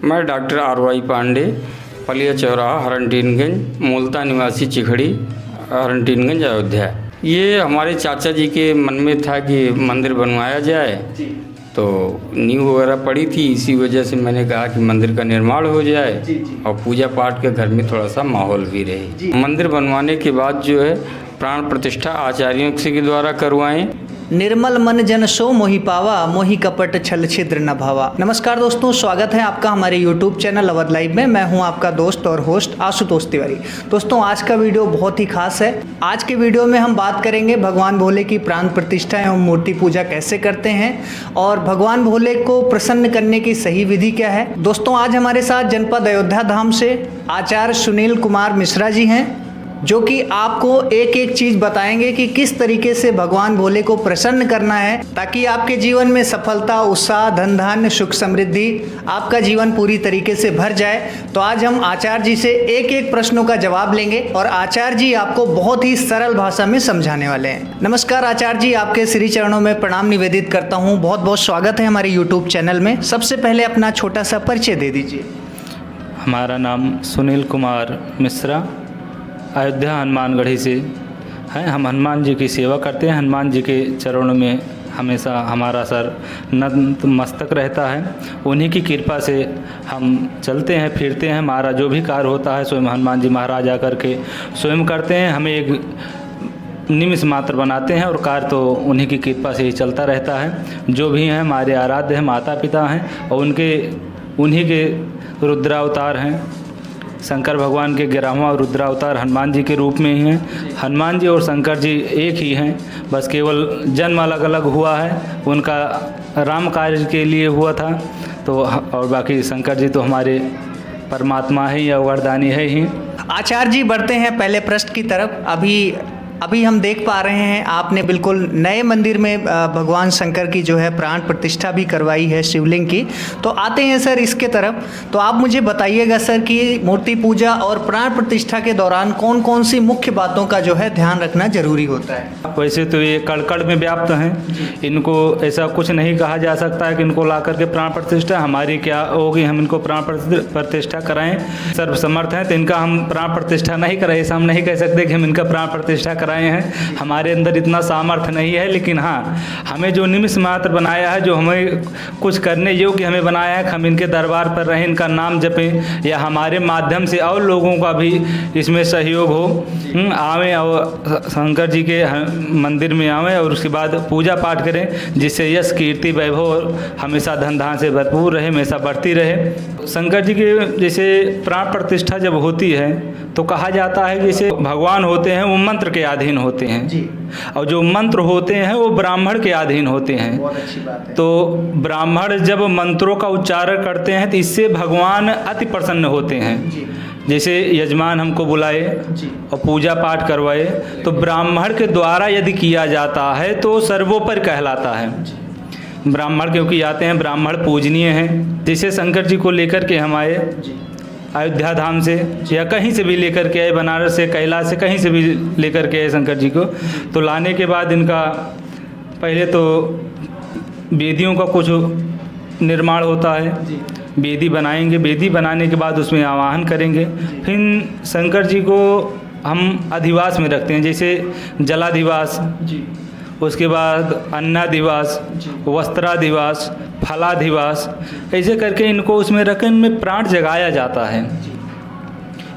मैं डॉक्टर आर.वाई. पांडे, पलिया चौराहा, हरनटीनगंज, मूलता निवासी, चिखड़ी, हरनटीनगंज, अयोध्या। ये हमारे चाचा जी के मन में था कि मंदिर बनवाया जाए, तो नींव वगैरह पड़ी थी, इसी वजह से मैंने कहा कि मंदिर का निर्माण हो जाए और पूजा पाठ के घर में थोड़ा सा माहौल भी रहे। मंदिर बनवाने के बाद जो है प्राण प्रतिष्ठा आचार्यों के द्वारा करवाएं। निर्मल मन जन सो मोहि पावा, मोहि कपट छल छिद्र न भावा। नमस्कार दोस्तों, स्वागत है आपका हमारे YouTube चैनल अवध लाइव में। मैं हूं आपका दोस्त और होस्ट आशुतोष तिवारी। दोस्तों, आज का वीडियो बहुत ही खास है। आज के वीडियो में हम बात करेंगे भगवान भोले की प्राण प्रतिष्ठा एवं मूर्ति पूजा कैसे करते हैं और भगवान भोले को प्रसन्न करने की सही विधि क्या है। दोस्तों, आज हमारे साथ जनपद अयोध्या धाम से आचार्य सुनील कुमार मिश्रा जी हैं, जो कि आपको एक एक चीज़ बताएंगे कि किस तरीके से भगवान भोले को प्रसन्न करना है ताकि आपके जीवन में सफलता, उत्साह, धन धान्य, सुख समृद्धि, आपका जीवन पूरी तरीके से भर जाए। तो आज हम आचार्य जी से एक एक प्रश्नों का जवाब लेंगे और आचार्य जी आपको बहुत ही सरल भाषा में समझाने वाले हैं। नमस्कार आचार्य जी, आपके श्री चरणों में प्रणाम निवेदित करता हूँ। बहुत बहुत स्वागत है हमारे यूट्यूब चैनल में। सबसे पहले अपना छोटा सा परिचय दे दीजिए। हमारा नाम सुनील कुमार मिश्रा, अयोध्या हनुमानगढ़ी से हैं। हम हनुमान जी की सेवा करते हैं। हनुमान जी के चरणों में हमेशा हमारा सर नतमस्तक रहता है। उन्हीं की कृपा से हम चलते हैं, फिरते हैं। हमारा जो भी कार्य होता है स्वयं हनुमान जी महाराज आकर के स्वयं करते हैं। हमें एक निमिष मात्र बनाते हैं और कार्य तो उन्हीं की कृपा से ही चलता रहता है। जो भी हैं हमारे आराध्य हैं, माता पिता हैं और उन्हीं के रुद्रावतार हैं। शंकर भगवान के 11वां रुद्रावतार हनुमान जी के रूप में ही हैं। हनुमान जी और शंकर जी एक ही हैं, बस केवल जन्म अलग अलग हुआ है। उनका राम कार्य के लिए हुआ था, तो और बाकी शंकर जी तो हमारे परमात्मा है या वरदानी है ही। आचार्य जी, बढ़ते हैं पहले प्रश्न की तरफ। अभी हम देख पा रहे हैं आपने बिल्कुल नए मंदिर में भगवान शंकर की जो है प्राण प्रतिष्ठा भी करवाई है, शिवलिंग की। तो आते हैं सर इसके तरफ। तो आप मुझे बताइएगा सर कि मूर्ति पूजा और प्राण प्रतिष्ठा के दौरान कौन कौन सी मुख्य बातों का जो है ध्यान रखना जरूरी होता है। वैसे तो ये कड़ में व्याप्त हैं, इनको ऐसा कुछ नहीं कहा जा सकता है कि इनको ला करके प्राण प्रतिष्ठा हमारी क्या होगी, हम इनको प्राण प्रतिष्ठा कराएं। सर्वसमर्थ हैं तो इनका हम प्राण प्रतिष्ठा नहीं कराएं, ऐसा हम नहीं कह सकते कि हम इनका प्राण प्रतिष्ठा कराए हैं। हमारे अंदर इतना सामर्थ्य नहीं है, लेकिन हाँ, हमें जो निमिष मात्र बनाया है, जो हमें कुछ करने योग्य हमें बनाया है, हम इनके दरबार पर रहें, इनका नाम जपें या हमारे माध्यम से और लोगों का भी इसमें सहयोग हो। आवें और शंकर जी के मंदिर में आवें और उसके बाद पूजा पाठ करें, जिससे यश कीर्ति वैभव हमेशा धन धान से भरपूर रहे, हमेशा बढ़ती रहे। शंकर जी के जैसे प्राण प्रतिष्ठा जब होती है तो कहा जाता है कि जैसे भगवान होते हैं वो मंत्र के अधीन होते हैं जी, और जो मंत्र होते हैं वो ब्राह्मण के अधीन होते हैं। बहुत अच्छी बात है। तो ब्राह्मण जब मंत्रों का उच्चारण करते हैं तो इससे भगवान अति प्रसन्न होते हैं जी। जैसे यजमान हमको बुलाए और पूजा पाठ करवाए तो ब्राह्मण के द्वारा यदि किया जाता है तो सर्वोपरि कहलाता है। ब्राह्मण क्योंकि आते हैं, ब्राह्मण पूजनीय हैं। जैसे शंकर जी को लेकर के हम आए अयोध्या धाम से या कहीं से भी लेकर के आए, बनारस से, कैलाश से, कहीं से भी लेकर के आए शंकर जी को। तो लाने के बाद इनका पहले तो वेदियों का कुछ निर्माण होता है, वेदी बनाएंगे। वेदी बनाने के बाद उसमें आवाहन करेंगे। फिर शंकर जी को हम अधिवास में रखते हैं, जैसे जलाधिवास, उसके बाद अन्नाधिवास, वस्त्राधिवास, फलाधिवास, ऐसे करके इनको उसमें रख इनमें प्राण जगाया जाता है।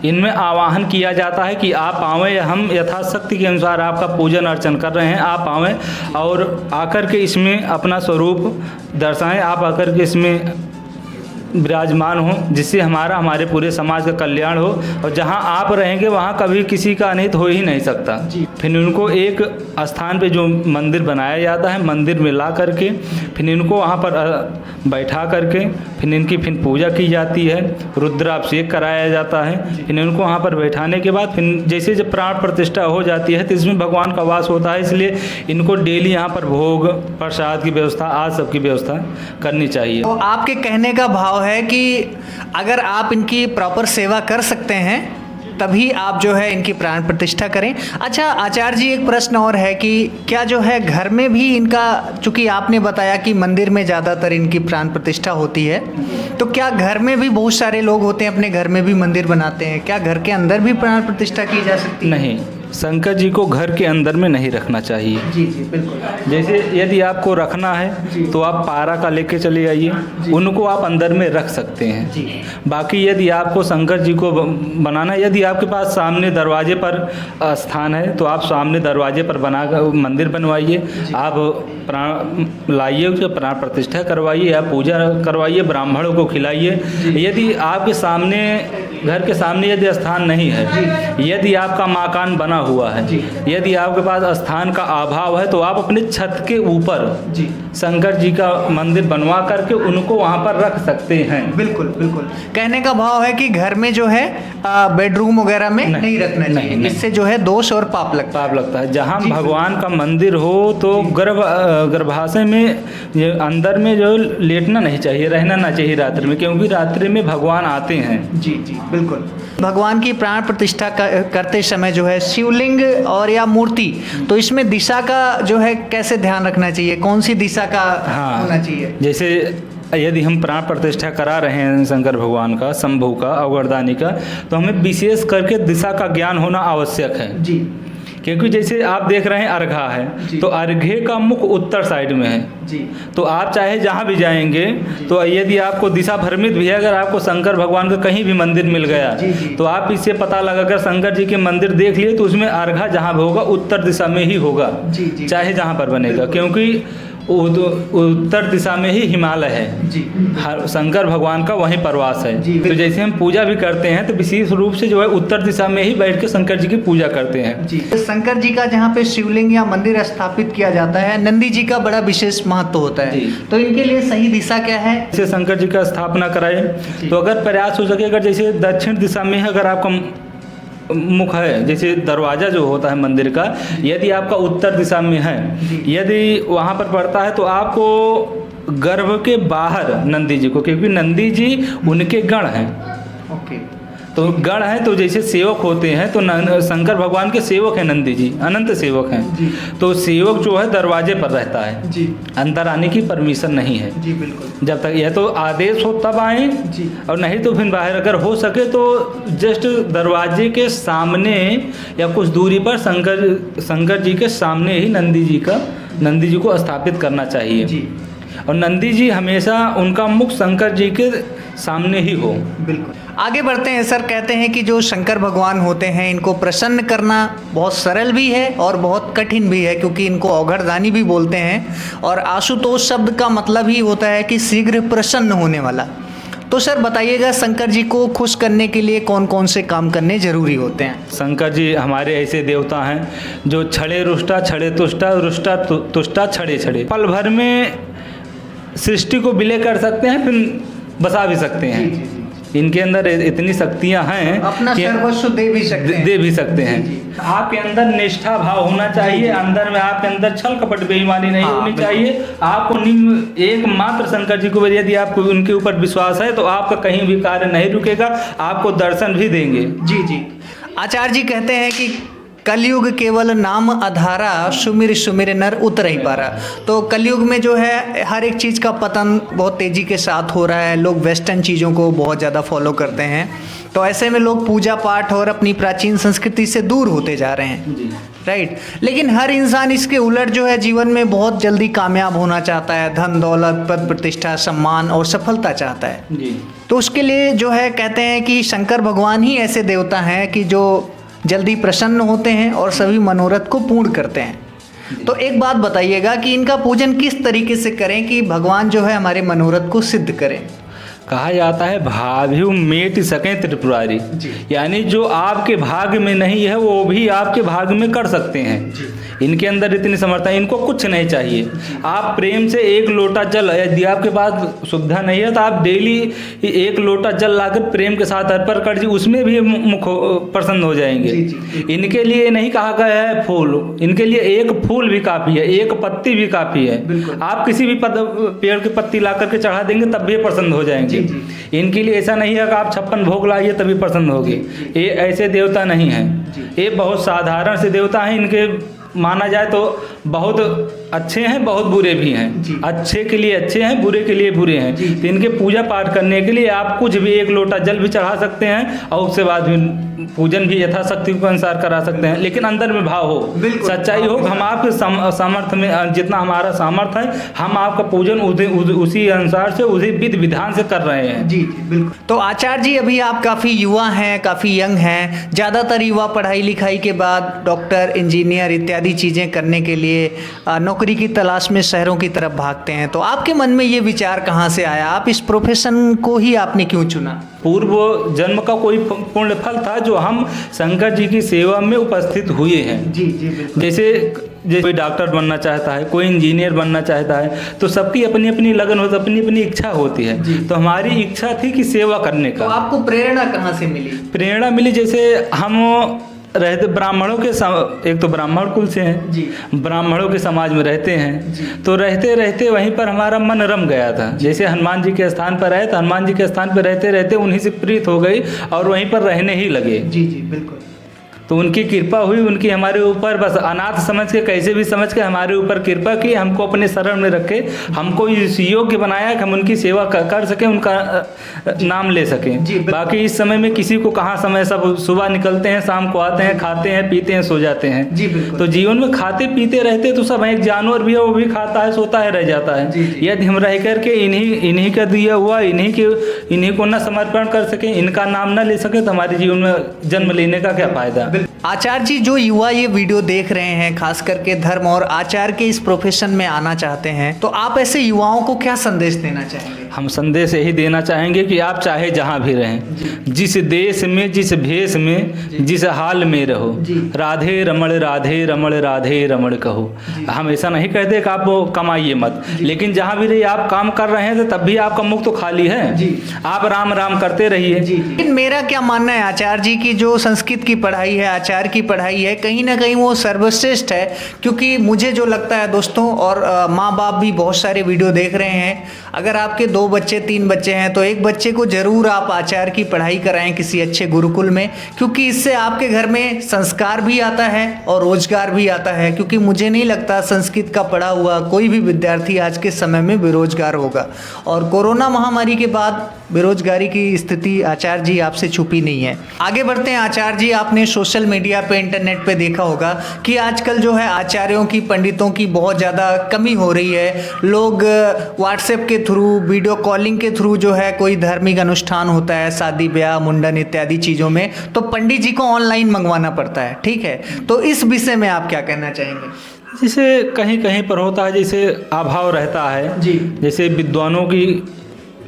इनमें आवाहन किया जाता है कि आप आवें, हम यथाशक्ति के अनुसार आपका पूजन अर्चन कर रहे हैं, आप आवें और आकर के इसमें अपना स्वरूप दर्शाएं, आप आकर के इसमें विराजमान हो, जिससे हमारे पूरे समाज का कल्याण हो। और जहां आप रहेंगे वहां कभी किसी का अनित हो ही नहीं सकता। फिर उनको एक स्थान पे जो मंदिर बनाया जाता है, मंदिर में ला करके फिर इनको वहां पर बैठा करके फिर इनकी पूजा की जाती है, रुद्राभिषेक कराया जाता है। फिर इनको वहां पर बैठाने के बाद फिर जैसे जब प्राण प्रतिष्ठा हो जाती है तो इसमें भगवान का वास होता है, इसलिए इनको डेली यहाँ पर भोग प्रसाद की व्यवस्था, आज सबकी व्यवस्था करनी चाहिए। तो आपके कहने का भाव है कि अगर आप इनकी प्रॉपर सेवा कर सकते हैं तभी आप जो है इनकी प्राण प्रतिष्ठा करें। अच्छा आचार्य जी, एक प्रश्न और है कि क्या जो है घर में भी इनका, चूंकि आपने बताया कि मंदिर में ज़्यादातर इनकी प्राण प्रतिष्ठा होती है, तो क्या घर में भी बहुत सारे लोग होते हैं अपने घर में भी मंदिर बनाते हैं, क्या घर के अंदर भी प्राण प्रतिष्ठा की जा सकती है? नहीं, शंकर जी को घर के अंदर में नहीं रखना चाहिए। जी जी बिल्कुल। जैसे यदि आपको रखना है तो आप पारा का लेके चले आइए, उनको आप अंदर में रख सकते हैं। जी। बाकी यदि आपको शंकर जी को बनाना है, यदि आपके पास सामने दरवाजे पर स्थान है तो आप सामने दरवाजे पर बना मंदिर बनवाइए, आप प्राण लाइए, उसके प्राण प्रतिष्ठा करवाइए, आप पूजा करवाइए, ब्राह्मणों को खिलाइए। यदि आपके सामने, घर के सामने यदि स्थान नहीं है, यदि आपका मकान बना हुआ है, यदि आपके पास स्थान का अभाव है, तो आप अपने छत के ऊपर शंकर जी का मंदिर बनवा करके उनको वहाँ पर रख सकते हैं। बिल्कुल बिल्कुल। कहने का भाव है कि घर में जो है बेडरूम वगैरह में नहीं रखना चाहिए, इससे जो है दोष और पाप लगता है। जहाँ भगवान का मंदिर हो तो गर्भाशय में अंदर में जो लेटना नहीं चाहिए, रहना ना चाहिए रात्रि में, क्योंकि रात्रि में भगवान आते हैं। जी जी बिल्कुल। भगवान की प्राण प्रतिष्ठा करते समय जो है शिवलिंग और या मूर्ति, तो इसमें दिशा का जो है कैसे ध्यान रखना चाहिए, कौन सी दिशा का होना चाहिए? जैसे यदि हम प्राण प्रतिष्ठा करा रहे हैं शंकर भगवान का, शंभू का, अवगरदानी का, तो हमें विशेष करके दिशा का ज्ञान होना आवश्यक है। जी। क्योंकि जैसे आप देख रहे हैं अर्घा है, तो अर्घे का मुख उत्तर साइड में है। जी। तो आप चाहे जहाँ भी जाएंगे, तो यदि आपको दिशा भ्रमित भी है, अगर आपको शंकर भगवान का कहीं भी मंदिर मिल गया, तो आप इससे पता लगा, अगर शंकर जी के मंदिर देख लिए तो उसमें अर्घा जहाँ भी होगा उत्तर दिशा में ही होगा, चाहे जहाँ पर बनेगा, क्योंकि उत्तर दिशा में ही हिमालय है। जी। शंकर भगवान का वहीं प्रवास है। जी, तो जैसे हम पूजा भी करते हैं तो विशेष रूप से जो है उत्तर दिशा में ही बैठ के शंकर जी की पूजा करते हैं। जी। शंकर जी का जहाँ पे शिवलिंग या मंदिर स्थापित किया जाता है, नंदी जी का बड़ा विशेष महत्व होता है, तो इनके लिए सही दिशा क्या है? जैसे शंकर जी का स्थापना कराए तो अगर प्रयास हो सके, अगर जैसे दक्षिण दिशा में है, अगर आपका मुख है, जैसे दरवाजा जो होता है मंदिर का, यदि आपका उत्तर दिशा में है, यदि वहाँ पर पड़ता है, तो आपको गर्भ के बाहर नंदी जी को, क्योंकि नंदी जी उनके गण हैं। ओके। तो गण है, तो जैसे सेवक होते हैं, तो शंकर भगवान के सेवक हैं नंदी जी, अनंत सेवक हैं। तो सेवक जो है दरवाजे पर रहता है, जी। अंदर आने की परमिशन नहीं है। जी बिल्कुल। जब तक यह तो आदेश हो तब आए, जी। और नहीं तो फिर बाहर, अगर हो सके तो जस्ट दरवाजे के सामने या कुछ दूरी पर शंकर जी के सामने ही नंदी जी को स्थापित करना चाहिए। जी। और नंदी जी हमेशा उनका मुख शंकर जी के सामने ही हो। बिल्कुल। आगे बढ़ते हैं सर। कहते हैं कि जो शंकर भगवान होते हैं, इनको प्रसन्न करना बहुत सरल भी है और बहुत कठिन भी है, क्योंकि इनको अवघड़दानी भी बोलते हैं, और आशुतोष शब्द का मतलब ही होता है कि शीघ्र प्रसन्न होने वाला। तो सर बताइएगा, शंकर जी को खुश करने के लिए कौन कौन से काम करने जरूरी होते हैं? शंकर जी हमारे ऐसे देवता हैं जो छड़े रुष्टा, छड़े तुष्टा, रुष्टा तुष्टा, छड़े छड़े, पल भर में सृष्टि को विलय कर सकते हैं, फिर बसा भी सकते हैं। इनके अंदर इतनी शक्तियां हैं, अपना सर्वस्व दे भी सकते हैं। आपके अंदर निष्ठा भाव होना चाहिए, अंदर में आपके अंदर छल कपट बेईमानी नहीं होनी चाहिए। आपको एकमात्र शंकर जी को, यदि आपको उनके ऊपर विश्वास है, तो आपका कहीं भी कार्य नहीं रुकेगा, आपको दर्शन भी देंगे। जी जी। आचार्य जी कहते हैं कि कलयुग केवल नाम आधारा, सुमिर सुमिर नर उतर ही पारा। तो कलयुग में जो है हर एक चीज़ का पतन बहुत तेज़ी के साथ हो रहा है, लोग वेस्टर्न चीज़ों को बहुत ज़्यादा फॉलो करते हैं, तो ऐसे में लोग पूजा पाठ और अपनी प्राचीन संस्कृति से दूर होते जा रहे हैं। राइट। लेकिन हर इंसान इसके उलट जो है जीवन में बहुत जल्दी कामयाब होना चाहता है, धन दौलत, पद प्रतिष्ठा, सम्मान और सफलता चाहता है। जी। तो उसके लिए जो है कहते हैं कि शंकर भगवान ही ऐसे देवता हैं कि जो जल्दी प्रसन्न होते हैं और सभी मनोरथ को पूर्ण करते हैं। तो एक बात बताइएगा कि इनका पूजन किस तरीके से करें कि भगवान जो है हमारे मनोरथ को सिद्ध करें? कहा जाता है भाभ्यु मेट सकें त्रिपुरारी, यानी जो आपके भाग्य में नहीं है वो भी आपके भाग्य में कर सकते हैं। इनके अंदर इतनी समर्था, इनको कुछ नहीं चाहिए। आप प्रेम से एक लोटा जल, यदि आपके पास सुविधा नहीं है तो आप डेली एक लोटा जल लाकर प्रेम के साथ अर्पण कर दीजिए, उसमें भी मुख प्रसन्न हो जाएंगे। इनके लिए नहीं कहा गया है फूल, इनके लिए एक फूल भी काफ़ी है, एक पत्ती भी काफ़ी है। आप किसी भी पेड़ की पत्ती ला करके चढ़ा देंगे तब भी प्रसन्न हो जाएंगे। इनके लिए ऐसा नहीं है कि आप 56 भोग लाइए तभी प्रसन्न होगी। ये ऐसे देवता नहीं हैं, ये बहुत साधारण से देवता हैं। इनके माना जाए तो बहुत अच्छे हैं, बहुत बुरे भी हैं। अच्छे के लिए अच्छे हैं, बुरे के लिए बुरे हैं। तो इनके पूजा पाठ करने के लिए आप कुछ भी 1 लोटा जल भी चढ़ा सकते हैं और उसके बाद भी पूजन भी यथाशक्ति के अनुसार करा सकते हैं, लेकिन अंदर में भाव हो, सच्चाई हो। हम आपके सामर्थ्य में जितना हमारा सामर्थ्य है, हम आपका पूजन उसी अनुसार से, उसी विधि विधान से कर रहे हैं। जी बिल्कुल। तो आचार्य जी, अभी आप काफ़ी युवा हैं, काफ़ी यंग हैं। ज़्यादातर युवा पढ़ाई लिखाई के बाद डॉक्टर, इंजीनियर इत्यादि चीज़ें करने के लिए नौकरी की तलाश में शहरों की तरफ भागते हैं। तो आपके मन में ये विचार कहाँ से आया? आप इस प्रोफेशन को ही आपने क्यों चुना? पूर्व जन्म का कोई पुण्य फल था जो हम शंकर जी की सेवा में उपस्थित हुए हैं। जी बिल्कुल। जैसे कोई डॉक्टर बनना चाहता है, कोई इंजीनियर बनना चाहता है, तो सबकी अपनी अपनी लगन होती है, अपनी अपनी इच्छा होती है। तो हमारी इच्छा थी कि सेवा करने का। तो आपको प्रेरणा कहाँ से मिली? प्रेरणा मिली, जैसे हम रहते ब्राह्मणों के एक तो ब्राह्मण कुल से हैं जी, ब्राह्मणों के समाज में रहते हैं। तो रहते रहते वहीं पर हमारा मन रम गया था। जैसे हनुमान जी के स्थान पर रहे, तो हनुमान जी के स्थान पर रहते रहते उन्हीं से प्रीत हो गई और वहीं पर रहने ही लगे। जी बिल्कुल। तो उनकी कृपा हुई, उनकी हमारे ऊपर, बस अनाथ समझ के, कैसे भी समझ के हमारे ऊपर कृपा की, हमको अपने शरण में रखे, हमको इस योग्य बनाया कि हम उनकी सेवा कर सकें, उनका नाम ले सकें। बाकी इस समय में किसी को कहाँ समय, सब सुबह निकलते हैं, शाम को आते हैं, खाते हैं, पीते हैं, सो जाते हैं। जी बिल्कुल। तो जीवन में खाते पीते रहते तो सब, एक जानवर भी है, वो भी खाता है, सोता है, रह जाता है। यदि हम रह करके इन्हीं का दिया हुआ, इन्हीं को न समर्पण कर सकें, इनका नाम न ले सकें, तो हमारे जीवन में जन्म लेने का क्या फायदा। आचार्य जी, जो युवा ये वीडियो देख रहे हैं, खास करके धर्म और आचार के इस प्रोफेशन में आना चाहते हैं, तो आप ऐसे युवाओं को क्या संदेश देना चाहेंगे? हम संदेश यही देना चाहेंगे कि आप चाहे जहाँ भी रहें, जिस देश में, जिस भेष में, जिस हाल में रहो, राधे रमण राधे रमण राधे रमण कहो। हम ऐसा नहीं कहते कि आप कमाइए मत, लेकिन जहाँ भी रहिए, आप काम कर रहे हैं तो तब भी आपका मुख तो खाली है, आप राम राम करते रहिए। लेकिन मेरा क्या मानना है आचार्य जी की जो संस्कृत की पढ़ाई है, आचार की पढ़ाई है, कहीं ना कहीं वो सर्वश्रेष्ठ है। क्योंकि मुझे जो लगता है दोस्तों, और माँ बाप भी बहुत सारे वीडियो देख रहे हैं, अगर आपके 2 बच्चे 3 बच्चे हैं तो एक बच्चे को जरूर आप आचार की पढ़ाई कराएं किसी अच्छे गुरुकुल में, क्योंकि इससे आपके घर में संस्कार भी आता है और रोजगार भी आता है। क्योंकि मुझे नहीं लगता संस्कृत का पढ़ा हुआ कोई भी विद्यार्थी आज के समय में बेरोजगार होगा, और कोरोना महामारी के बाद बेरोजगारी की स्थिति आचार्य जी आपसे छुपी नहीं है। आगे बढ़ते हैं आचार्य जी, आपने सोशल मीडिया पे, इंटरनेट पे देखा होगा कि आजकल जो है आचार्यों की, पंडितों की बहुत ज़्यादा कमी हो रही है। लोग व्हाट्सएप के थ्रू, वीडियो कॉलिंग के थ्रू जो है, कोई धार्मिक अनुष्ठान होता है, शादी ब्याह, मुंडन इत्यादि चीज़ों में, तो पंडित जी को ऑनलाइन मंगवाना पड़ता है। ठीक है, तो इस विषय में आप क्या कहना चाहेंगे? जैसे कहीं कहीं पर होता है, जैसे अभाव रहता है जी, जैसे विद्वानों की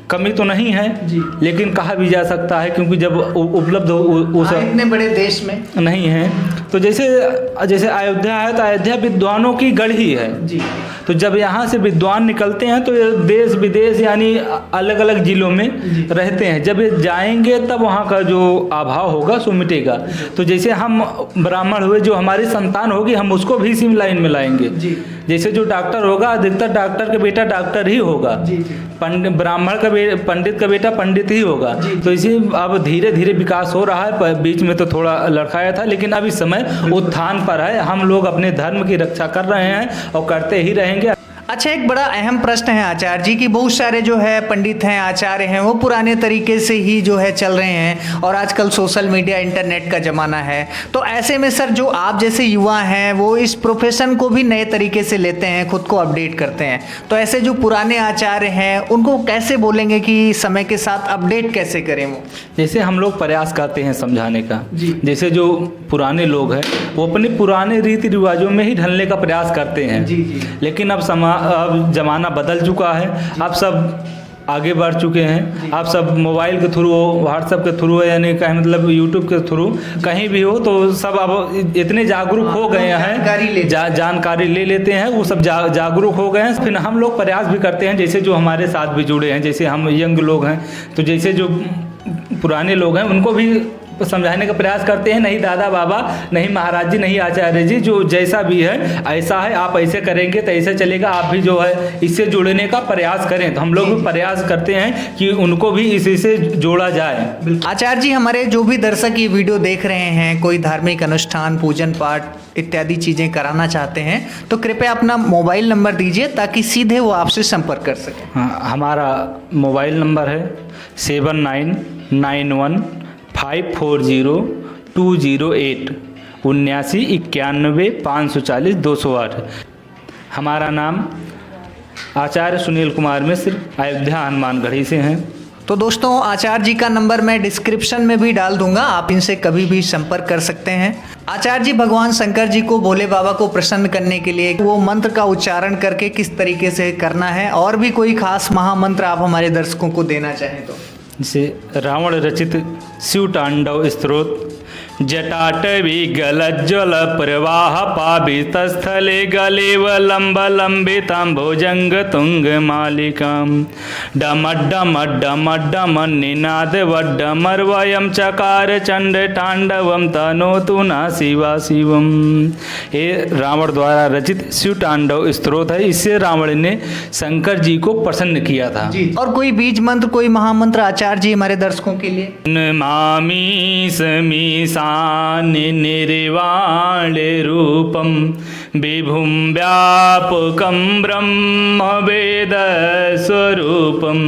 कमी तो नहीं है जी, लेकिन कहा भी जा सकता है, क्योंकि जब उपलब्ध उस इतने बड़े देश में नहीं है। तो जैसे अयोध्या है, तो अयोध्या विद्वानों की गढ़ ही है जी। तो जब यहाँ से विद्वान निकलते हैं तो ये देश विदेश यानी अलग अलग जिलों में रहते हैं। जब ये जाएंगे तब वहाँ का जो अभाव होगा सो मिटेगा। तो जैसे हम ब्राह्मण हुए, जो हमारी संतान होगी हम उसको भी इसी लाइन में लाएंगे। जैसे जो डॉक्टर होगा, अधिकतर डॉक्टर का बेटा डॉक्टर ही होगा, ब्राह्मण का पंडित का बेटा पंडित ही होगा। तो इसी अब धीरे धीरे विकास हो रहा है। बीच में तो थोड़ा लड़खाया था, लेकिन अब इस समय उत्थान पर है। हम लोग अपने धर्म की रक्षा कर रहे हैं और करते ही रहेंगे। अच्छा, एक बड़ा अहम प्रश्न है आचार्य जी कि बहुत सारे जो है पंडित हैं, आचार्य हैं, वो पुराने तरीके से ही जो है चल रहे हैं और आजकल सोशल मीडिया, इंटरनेट का ज़माना है। तो ऐसे में सर, जो आप जैसे युवा हैं वो इस प्रोफेशन को भी नए तरीके से लेते हैं, खुद को अपडेट करते हैं। तो ऐसे जो पुराने आचार्य हैं उनको कैसे बोलेंगे कि समय के साथ अपडेट कैसे करें वो? जैसे हम लोग प्रयास करते हैं समझाने का, जैसे जो पुराने लोग हैं वो अपने पुराने रीति रिवाजों में ही ढलने का प्रयास करते हैं। लेकिन अब ज़माना बदल चुका है, अब सब आगे बढ़ चुके हैं। आप सब मोबाइल के थ्रू हो, व्हाट्सएप के थ्रू हो, यानी कहीं मतलब यूट्यूब के थ्रू कहीं भी हो, तो सब अब इतने जागरूक हो गए हैं, जानकारी ले लेते हैं। वो सब जागरूक हो गए हैं। फिर हम लोग प्रयास भी करते हैं, जैसे जो हमारे साथ भी जुड़े हैं, जैसे हम यंग लोग हैं, तो जैसे जो पुराने लोग हैं उनको भी समझाने का प्रयास करते हैं, नहीं दादा बाबा, नहीं महाराज जी, नहीं आचार्य जी, जो जैसा भी है ऐसा है, आप ऐसे करेंगे तो ऐसे चलेगा, आप भी जो है इससे जुड़ने का प्रयास करें। तो हम लोग भी प्रयास करते हैं कि उनको भी इसी से जोड़ा जाए। आचार्य जी, हमारे जो भी दर्शक ये वीडियो देख रहे हैं, कोई धार्मिक अनुष्ठान, पूजन पाठ इत्यादि चीज़ें कराना चाहते हैं, तो कृपया अपना मोबाइल नंबर दीजिए ताकि सीधे वो आपसे संपर्क कर सकें। हाँ, हमारा मोबाइल नंबर है 7991540208 7991540208। हमारा नाम आचार्य सुनील कुमार मिश्र, अयोध्या हनुमानगढ़ी से हैं। तो दोस्तों, आचार्य जी का नंबर मैं डिस्क्रिप्शन में भी डाल दूंगा, आप इनसे कभी भी संपर्क कर सकते हैं। आचार्य जी भगवान शंकर जी को, भोले बाबा को प्रसन्न करने के लिए वो मंत्र का उच्चारण करके किस तरीके से करना है, और भी कोई खास महामंत्र आप हमारे दर्शकों को देना चाहें तो। जैसे रावण रचित शिव तांडव स्तोत्र। जटाटवी गलज्ज्वल प्रवाह पावितस्थले गलेव लंब लंबितां भुजंग तुंग मालिकां डम निनाद वड्डमर्वयं चकार चंड तांडवं तनोतु न शिवा शिवम। ये रावण द्वारा रचित शिव तांडव स्तोत्र है। इससे रावण ने शंकर जी को प्रसन्न किया था। और कोई बीज मंत्र, कोई महामंत्र आचार्य जी हमारे दर्शकों के लिए। नमामि समीसा निर्वाण रूपम विभुं व्यापकं ब्रह्म वेद स्वरूपम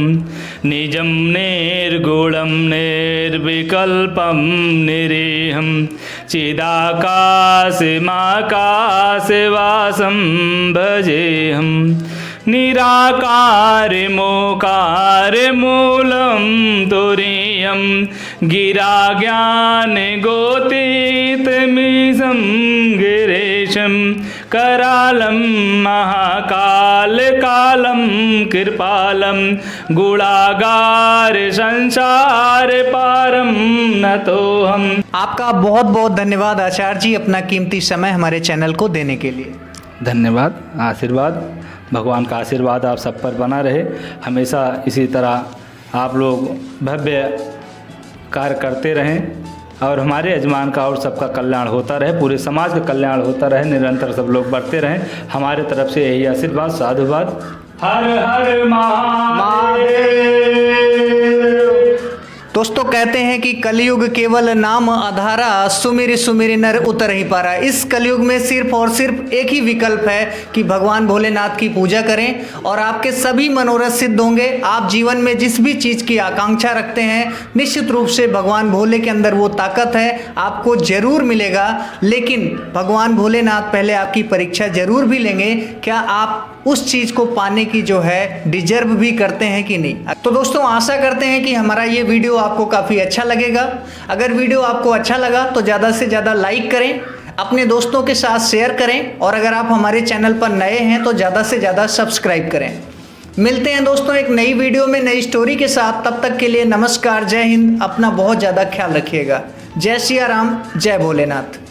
निजं निर्गुणं निर्विकल्पं निरीहं चिदाकाशमाकाशवासं भजेऽहं निराकार मोकार मूलं तुरीयं गिरा ज्ञान गोतीतमीशं गिरीशं करालं महाकाल कालं कृपालं गुणागार संसार पारम नतोहम। आपका बहुत बहुत धन्यवाद आचार्य जी, अपना कीमती समय हमारे चैनल को देने के लिए। धन्यवाद। आशीर्वाद, भगवान का आशीर्वाद आप सब पर बना रहे। हमेशा इसी तरह आप लोग भव्य कार्य करते रहें और हमारे यजमान का और सबका कल्याण होता रहे, पूरे समाज का कल्याण होता रहे, निरंतर सब लोग बढ़ते रहें। हमारे तरफ से यही आशीर्वाद, साधुवाद। हर हर महादेव। दोस्तों, कहते हैं कि कलयुग केवल नाम आधारा, सुमिर सुमिर नर उतर ही पारा। इस कलयुग में सिर्फ और सिर्फ एक ही विकल्प है कि भगवान भोलेनाथ की पूजा करें और आपके सभी मनोरथ सिद्ध होंगे। आप जीवन में जिस भी चीज़ की आकांक्षा रखते हैं, निश्चित रूप से भगवान भोले के अंदर वो ताकत है, आपको जरूर मिलेगा। लेकिन भगवान भोलेनाथ पहले आपकी परीक्षा जरूर भी लेंगे, क्या आप उस चीज़ को पाने की जो है डिजर्व भी करते हैं कि नहीं। तो दोस्तों, आशा करते हैं कि हमारा ये वीडियो आपको काफ़ी अच्छा लगेगा। अगर वीडियो आपको अच्छा लगा तो ज़्यादा से ज़्यादा लाइक करें, अपने दोस्तों के साथ शेयर करें, और अगर आप हमारे चैनल पर नए हैं तो ज़्यादा से ज़्यादा सब्सक्राइब करें। मिलते हैं दोस्तों एक नई वीडियो में, नई स्टोरी के साथ। तब तक के लिए नमस्कार, जय हिंद, अपना बहुत ज़्यादा ख्याल रखिएगा। जय सिया राम, जय भोलेनाथ।